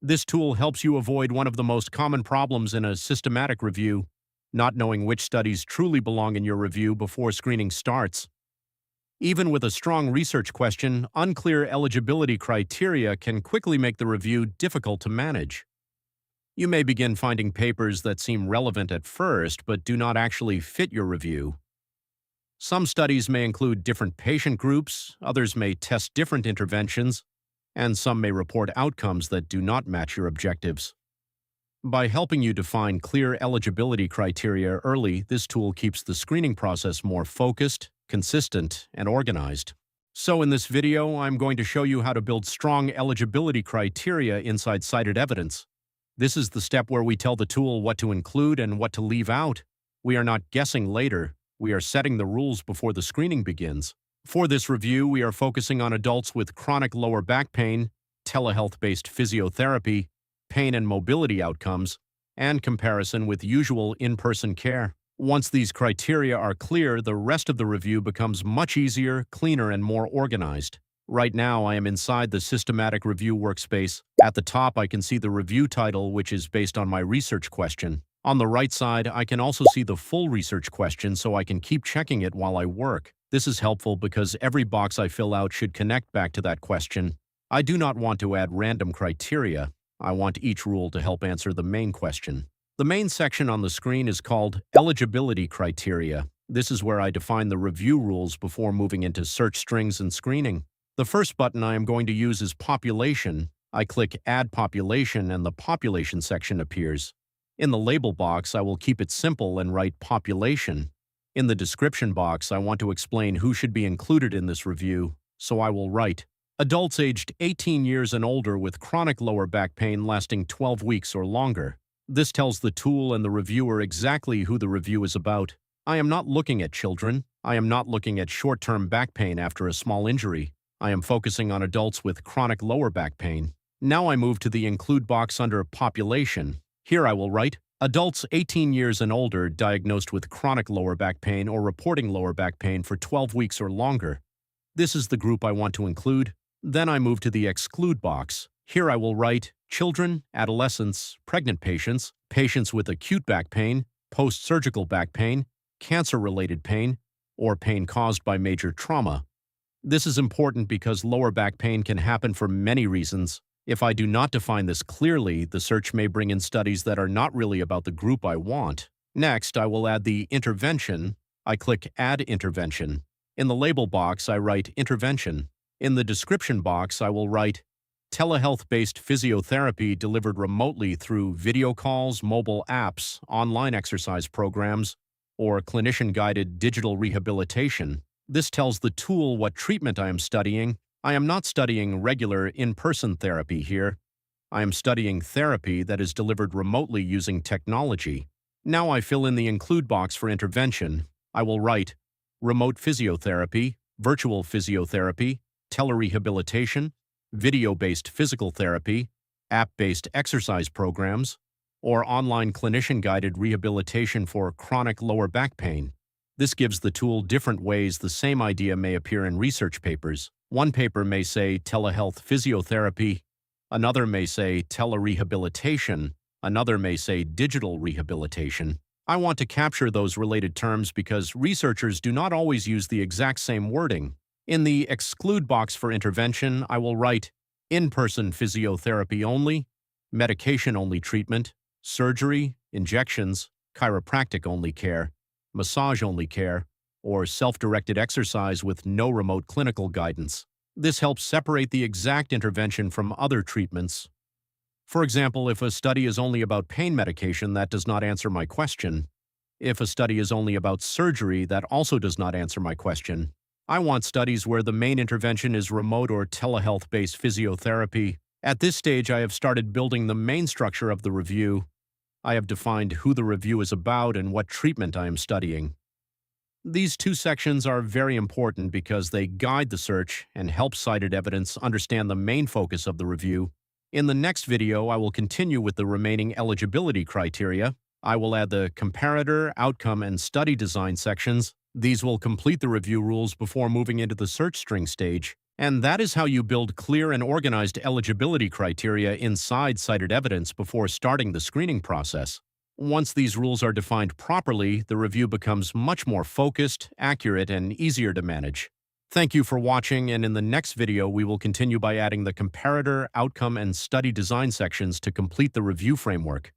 This tool helps you avoid one of the most common problems in a systematic review, not knowing which studies truly belong in your review before screening starts. Even with a strong research question, unclear eligibility criteria can quickly make the review difficult to manage. You may begin finding papers that seem relevant at first but do not actually fit your review. Some studies may include different patient groups, others may test different interventions, and some may report outcomes that do not match your objectives. By helping you define clear eligibility criteria early, this tool keeps the screening process more focused, consistent, and organized. So in this video, I'm going to show you how to build strong eligibility criteria inside Cited Evidence. This is the step where we tell the tool what to include and what to leave out. We are not guessing later. We are setting the rules before the screening begins. For this review, we are focusing on adults with chronic lower back pain, telehealth-based physiotherapy, pain and mobility outcomes, and comparison with usual in-person care. Once these criteria are clear, the rest of the review becomes much easier, cleaner, and more organized. Right now, I am inside the Systematic Review workspace. At the top, I can see the review title, which is based on my research question. On the right side, I can also see the full research question, so I can keep checking it while I work. This is helpful because every box I fill out should connect back to that question. I do not want to add random criteria. I want each rule to help answer the main question. The main section on the screen is called Eligibility Criteria. This is where I define the review rules before moving into search strings and screening. The first button I am going to use is Population. I click Add Population and the Population section appears. In the label box, I will keep it simple and write Population. In the description box, I want to explain who should be included in this review, so I will write adults aged 18 years and older with chronic lower back pain lasting 12 weeks or longer. This tells the tool and the reviewer exactly who the review is about. I am not looking at children. I am not looking at short-term back pain after a small injury. I am focusing on adults with chronic lower back pain. Now I move to the Include box under Population. Here I will write adults 18 years and older diagnosed with chronic lower back pain or reporting lower back pain for 12 weeks or longer. This is the group I want to include. Then I move to the Exclude box. Here I will write children, adolescents, pregnant patients, patients with acute back pain, post-surgical back pain, cancer-related pain, or pain caused by major trauma. This is important because lower back pain can happen for many reasons. If I do not define this clearly, the search may bring in studies that are not really about the group I want. Next, I will add the intervention. I click Add Intervention. In the label box, I write Intervention. In the description box, I will write telehealth-based physiotherapy delivered remotely through video calls, mobile apps, online exercise programs, or clinician-guided digital rehabilitation. This tells the tool what treatment I am studying. I am not studying regular in-person therapy here. I am studying therapy that is delivered remotely using technology. Now I fill in the Include box for intervention. I will write remote physiotherapy, virtual physiotherapy, telerehabilitation, video-based physical therapy, app-based exercise programs, or online clinician-guided rehabilitation for chronic lower back pain. This gives the tool different ways the same idea may appear in research papers. One paper may say telehealth physiotherapy, another may say telerehabilitation, another may say digital rehabilitation. I want to capture those related terms because researchers do not always use the exact same wording. In the Exclude box for intervention, I will write in-person physiotherapy only, medication-only treatment, surgery, injections, chiropractic-only care, massage-only care, or self-directed exercise with no remote clinical guidance. This helps separate the exact intervention from other treatments. For example, if a study is only about pain medication, that does not answer my question. If a study is only about surgery, that also does not answer my question. I want studies where the main intervention is remote or telehealth-based physiotherapy. At this stage, I have started building the main structure of the review. I have defined who the review is about and what treatment I am studying. These two sections are very important because they guide the search and help Cited Evidence understand the main focus of the review. In the next video, I will continue with the remaining eligibility criteria. I will add the comparator, outcome, and study design sections. These will complete the review rules before moving into the search string stage. And that is how you build clear and organized eligibility criteria inside cited evidence before starting the screening process. Once these rules are defined properly, the review becomes much more focused, accurate, and easier to manage. Thank you for watching, and in the next video we will continue by adding the comparator, outcome, and study design sections to complete the review framework.